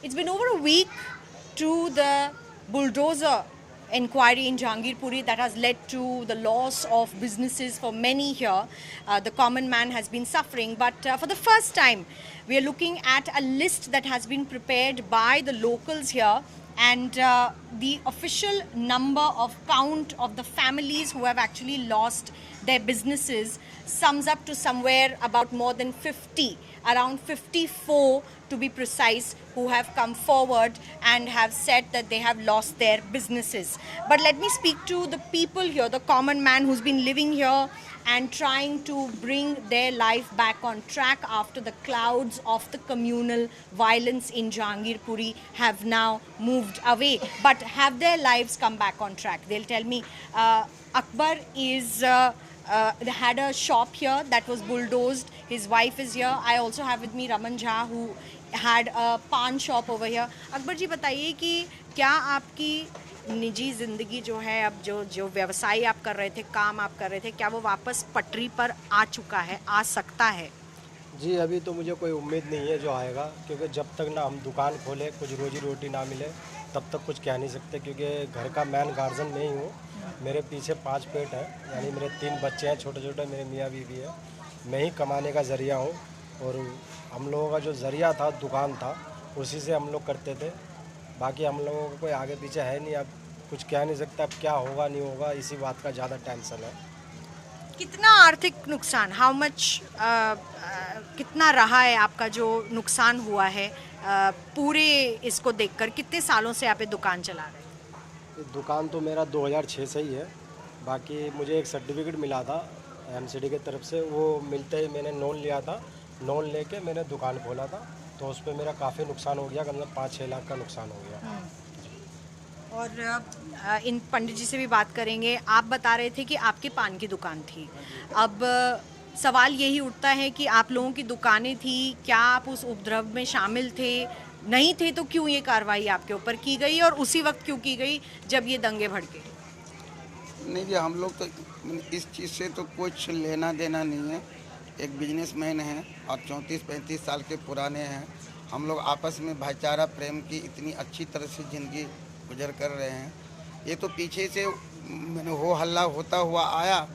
It's been over a week to the bulldozer inquiry in Jahangirpuri that has led to the loss of businesses for many here. The common man has been suffering, but for the first time, we are looking at a list that has been prepared by the locals here, and the official number of count of the families who have actually lost their businesses sums up to somewhere about more than 50, around 54 to be precise, who have come forward and have said that they have lost their businesses. But let me speak to the people here, the common man who's been living here and trying to bring their life back on track after the clouds of the communal violence in Jahangirpuri have now moved away. But have their lives come back on track? They'll tell me. Akbar had a shop here that was bulldozed. His wife is here. I also have with me Raman Jha, who had a pan shop over here. Akbar जी बताइए कि क्या आपकी निजी ज़िंदगी जो है, अब जो व्यवसाय आप कर रहे थे, काम आप कर रहे थे, क्या वो वापस पटरी पर आ चुका है, आ सकता है? जी अभी तो मुझे कोई उम्मीद नहीं है जो आएगा, क्योंकि जब तक ना हम दुकान खोले, कुछ रोजी रोटी ना मिले, तब तक कुछ कह नहीं सकते। क्योंकि घर का मेन गार्जियन मैं ही हूँ। मेरे पीछे 5 पेट हैं, यानी मेरे 3 बच्चे हैं छोटे छोटे, मेरे मियाँ बीवी है। मैं ही कमाने का ज़रिया हूँ, और हम लोगों का जो ज़रिया था दुकान था, उसी से हम लोग करते थे। बाकी हम लोगों को कोई आगे पीछे है नहीं। अब कुछ कह नहीं सकता, अब क्या होगा नहीं होगा, इसी बात का ज़्यादा टेंशन है। कितना आर्थिक नुकसान, हाउ मच, कितना रहा है आपका जो नुकसान हुआ है पूरे इसको देखकर? कितने सालों से आप ये दुकान चला रहे हैं? ये दुकान तो मेरा 2006 से ही है। बाकी मुझे एक सर्टिफिकेट मिला था एमसीडी की तरफ से, वो मिलते ही मैंने लोन लिया था। लोन लेके मैंने दुकान खोला था, तो उस पर मेरा काफ़ी नुकसान हो गया, मतलब 5-6 लाख का नुकसान हो गया। और इन पंडित जी से भी बात करेंगे। आप बता रहे थे कि आपकी पान की दुकान थी। अब सवाल यही उठता है कि आप लोगों की दुकानें थी, क्या आप उस उपद्रव में शामिल थे? नहीं थे तो क्यों ये कार्रवाई आपके ऊपर की गई, और उसी वक्त क्यों की गई जब ये दंगे भड़के? नहीं जी, हम लोग तो इस चीज़ से तो कुछ लेना देना नहीं है। एक बिजनेसमैन हैं और 34-35 साल के पुराने हैं। हम लोग आपस में भाईचारा प्रेम की इतनी अच्छी तरह से ज़िंदगी गुजर कर रहे हैं। ये तो पीछे से मैंने हो हल्ला होता हुआ आया,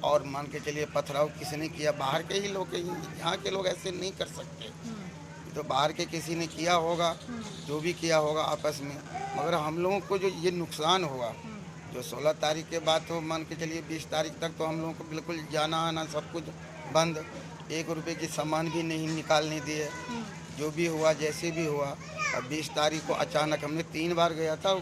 और मान के चलिए पथराव किसी ने किया। बाहर के ही लोग, यहाँ के लोग ऐसे नहीं कर सकते। तो बाहर के किसी ने किया होगा, जो भी किया होगा आपस में। मगर हम लोगों को जो ये नुकसान हुआ, जो 16 तारीख के बाद, तो मान के चलिए 20 तारीख तक तो हम लोगों को बिल्कुल जाना आना सब कुछ बंद। 1 रुपये की सामान भी नहीं निकालने दिए। जो भी हुआ जैसे भी हुआ। अब 20 तारीख को अचानक हमने 3 बार गया था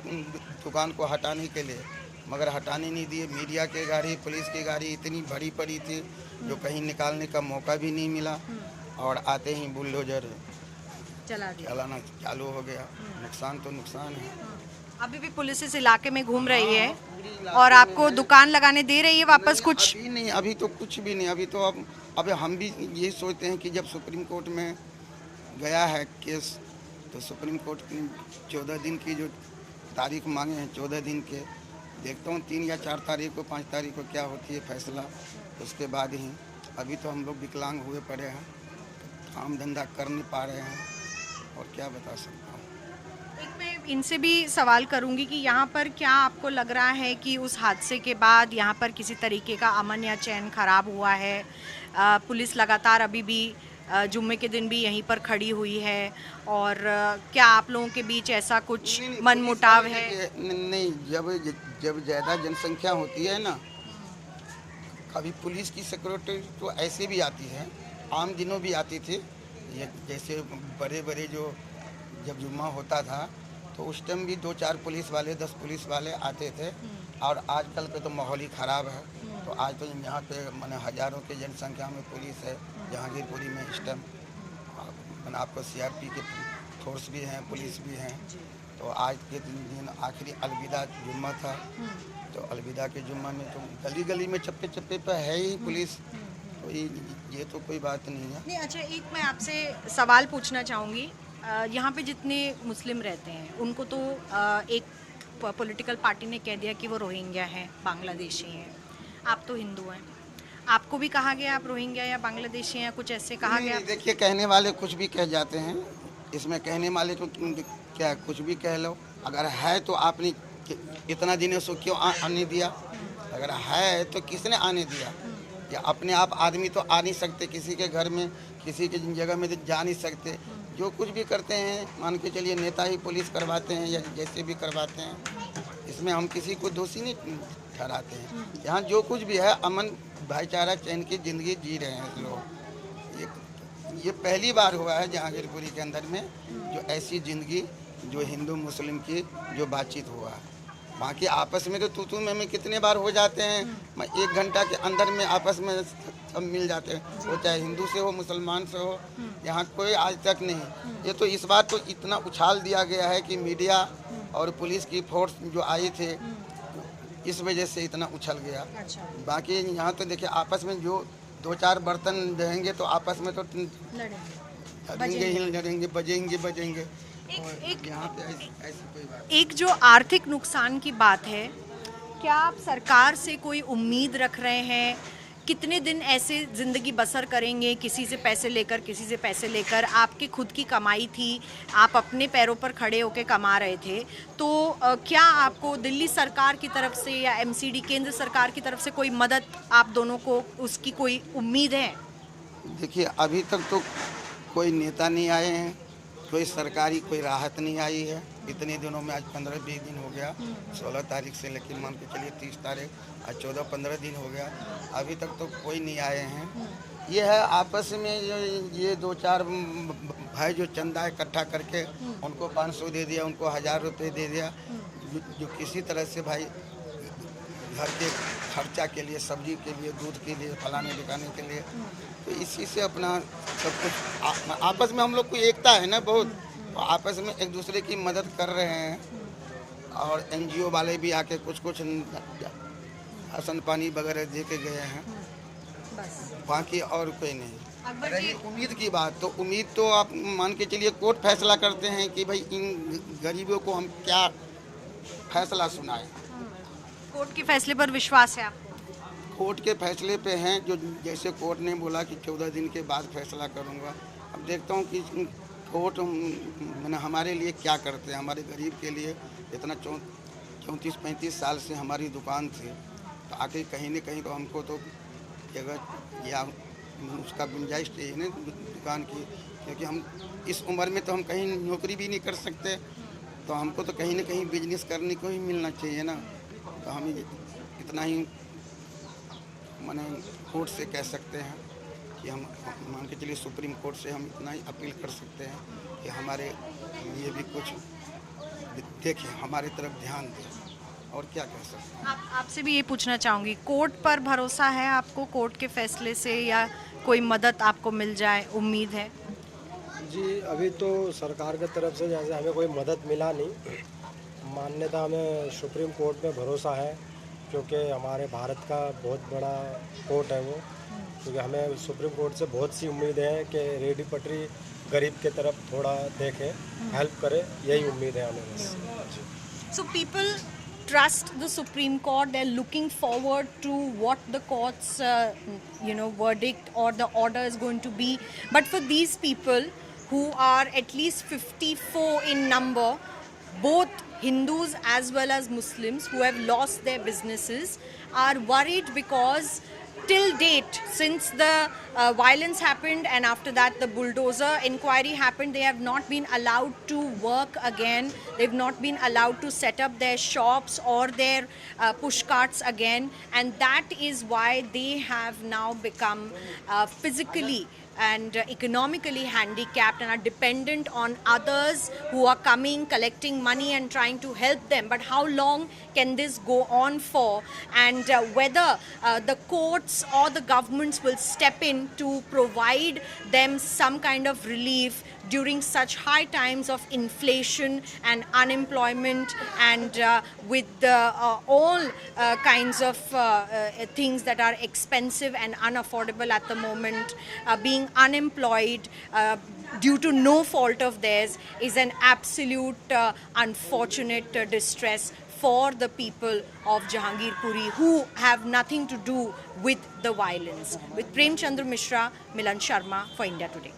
दुकान को हटाने के लिए, मगर हटाने नहीं दिए। मीडिया की गाड़ी, पुलिस की गाड़ी इतनी भरी पड़ी थी, जो कहीं निकालने का मौका भी नहीं मिला। और आते ही बुलडोजर चलाना चालू हो गया। नुकसान तो नुकसान है। अभी भी पुलिस इस इलाके में घूम रही है और आपको दुकान लगाने दे रही है वापस? कुछ अभी नहीं, अभी तो कुछ भी नहीं। अभी तो अब हम भी ये सोचते हैं कि जब सुप्रीम कोर्ट में गया है केस, तो सुप्रीम कोर्ट की 14 दिन की जो तारीख मांगे हैं, 14 दिन के, देखता हूँ 3 या 4 तारीख को, 5 तारीख को क्या होती है फैसला, उसके बाद ही। अभी तो हम लोग विकलांग हुए पड़े हैं, काम धंधा कर नहीं पा रहे हैं, और क्या बता सकता हूँ। एक मैं इनसे भी सवाल करूंगी कि यहाँ पर क्या आपको लग रहा है कि उस हादसे के बाद यहाँ पर किसी तरीके का अमन या चैन खराब हुआ है? पुलिस लगातार अभी भी जुम्मे के दिन भी यहीं पर खड़ी हुई है, और क्या आप लोगों के बीच ऐसा कुछ मनमुटाव है? नहीं, जब ज़्यादा जनसंख्या होती है ना, कभी पुलिस की सिक्योरिटी तो ऐसे भी आती है, आम दिनों भी आती थी। जैसे बड़े बड़े जो जब जुम्मा होता था, तो उस टाइम भी 2-4 पुलिस वाले, 10 पुलिस वाले आते थे। और आजकल के तो माहौल ही ख़राब है। तो आज तो यहाँ पे मैंने हज़ारों की जनसंख्या में पुलिस है जहांगीरपुरी में इस टाइम। मैंने आपको सीआरपी के फोर्स भी हैं, पुलिस भी हैं। तो आज के दिन आखिरी अलविदा जुम्मा था, तो अलविदा के जुम्मा में तो गली गली में चप्पे चप्पे पे है ही पुलिस। तो ये तो कोई बात नहीं है। नहीं, अच्छा, एक मैं आपसे सवाल पूछना चाहूँगी। यहाँ पे जितने मुस्लिम रहते हैं उनको तो एक पॉलिटिकल पार्टी ने कह दिया कि वो रोहिंग्या हैं, बांग्लादेशी हैं। आप तो हिंदू हैं, आपको भी कहा गया आप रोहिंग्या या बांग्लादेशी हैं, कुछ ऐसे कहा गया? देखिए, कहने वाले कुछ भी कह जाते हैं। इसमें कहने वाले को क्या कुछ भी कह लो, अगर है तो आपने इतना दिनों से क्यों आने दिया? अगर है तो किसने आने दिया? या अपने आप आदमी तो आ नहीं सकते, किसी के घर में किसी की जगह में तो जा नहीं सकते। जो कुछ भी करते हैं मान के चलिए नेता ही पुलिस करवाते हैं या जैसे भी करवाते हैं, इसमें हम किसी को दोषी नहीं ठहराते हैं। यहाँ जो कुछ भी है अमन भाईचारा चैन की ज़िंदगी जी रहे हैं लोग। ये पहली बार हुआ है जहांगीरपुरी के अंदर में जो ऐसी ज़िंदगी जो हिंदू मुस्लिम की जो बातचीत हुआ है। बाकी आपस में तो तू में कितने बार हो जाते हैं, 1 घंटा के अंदर में आपस में सब मिल जाते हैं, वो चाहे हिंदू से हो मुसलमान से हो। यहाँ कोई आज तक नहीं। ये तो इस बार तो इतना उछाल दिया गया है कि मीडिया और पुलिस की फोर्स जो आई थे इस वजह से इतना उछल गया। बाकी यहाँ तो देखिए आपस में जो 2-4 बर्तन रहेंगे तो आपस में तो लड़ेंगे ही लड़ेंगे, बजेंगे। यहाँ पे ऐसी कोई बात। एक जो आर्थिक नुकसान की बात है, क्या आप सरकार से कोई उम्मीद रख रहे हैं? कितने दिन ऐसे ज़िंदगी बसर करेंगे, किसी से पैसे लेकर? आपकी खुद की कमाई थी, आप अपने पैरों पर खड़े होकर कमा रहे थे, तो क्या आपको दिल्ली सरकार की तरफ से या एमसीडी केंद्र सरकार की तरफ से कोई मदद आप दोनों को उसकी कोई उम्मीद है? देखिए अभी तक तो कोई नेता नहीं आए हैं, कोई सरकारी कोई राहत नहीं आई है। इतने दिनों में आज 15-20 दिन हो गया, 16 तारीख से लेकिन मान के चलिए 30 तारीख, आज 14-15 दिन हो गया, अभी तक तो कोई नहीं आए हैं। ये है आपस में ये 2-4 भाई जो चंदा इकट्ठा करके उनको 500 दे दिया, उनको 1000 रुपये दे दिया, जो किसी तरह से भाई घर के खर्चा के लिए, सब्जी के लिए, दूध के लिए, फलाने ढिकाने के लिए, तो इसी से अपना सब कुछ आपस में हम लोग को एकता है ना बहुत, तो आपस में एक दूसरे की मदद कर रहे हैं। और एनजीओ वाले भी आके कुछ राशन पानी वगैरह दे के गए हैं, बाकी और कोई नहीं। रही उम्मीद की बात, तो उम्मीद तो आप मान के चलिए कोर्ट फैसला करते हैं कि भाई इन गरीबों को हम क्या फैसला सुनाएं। कोर्ट के फैसले पर विश्वास है आपको? कोर्ट के फैसले पे हैं, जो जैसे कोर्ट ने बोला कि 14 दिन के बाद फैसला करूंगा। अब देखता हूं कि कोर्ट मैंने हमारे लिए क्या करते हैं। हमारे गरीब के लिए इतना 34-35 साल से हमारी दुकान थी, तो आके कहीं न कहीं तो हमको तो जगह या उसका गुंजाइश चाहिए ना दुकान की, क्योंकि हम इस उम्र में तो हम कहीं नौकरी भी नहीं कर सकते, तो हमको तो कहीं न कहीं बिजनेस करने को ही मिलना चाहिए ना। तो हम इतना ही माने कोर्ट से कह सकते हैं कि हम मान के चलिए सुप्रीम कोर्ट से हम इतना ही अपील कर सकते हैं कि हमारे लिए भी कुछ देखिए, हमारी तरफ ध्यान दें, और क्या कह सकते हैं। आपसे भी ये पूछना चाहूँगी, कोर्ट पर भरोसा है आपको? कोर्ट के फैसले से या कोई मदद आपको मिल जाए, उम्मीद है? जी अभी तो सरकार की तरफ से जैसे हमें कोई मदद मिला नहीं। मान्यता हमें सुप्रीम कोर्ट में भरोसा है, क्योंकि हमारे भारत का बहुत बड़ा कोर्ट है वो, क्योंकि हमें सुप्रीम कोर्ट से बहुत सी उम्मीदें हैं कि रेडी पटरी गरीब के तरफ थोड़ा देखे, हेल्प करे, यही उम्मीद है हमें बस। So people trust the Supreme Court. They're looking forward to what the court's verdict or the order is going to be. But for these people who are at least 54 in number, both Hindus as well as Muslims who have lost their businesses, are worried because till date, since the violence happened and after that the bulldozer inquiry happened, they have not been allowed to work again. They've not been allowed to set up their shops or their push carts again, and that is why they have now become physically and economically handicapped and are dependent on others who are coming, collecting money and trying to help them. But how long can this go on for? And whether the courts or the governments will step in to provide them some kind of relief during such high times of inflation and unemployment, and with all kinds of things that are expensive and unaffordable at the moment, being unemployed due to no fault of theirs is an absolute unfortunate distress for the people of Jahangirpuri who have nothing to do with the violence. With Prem Chandra Mishra, Milan Sharma for India Today.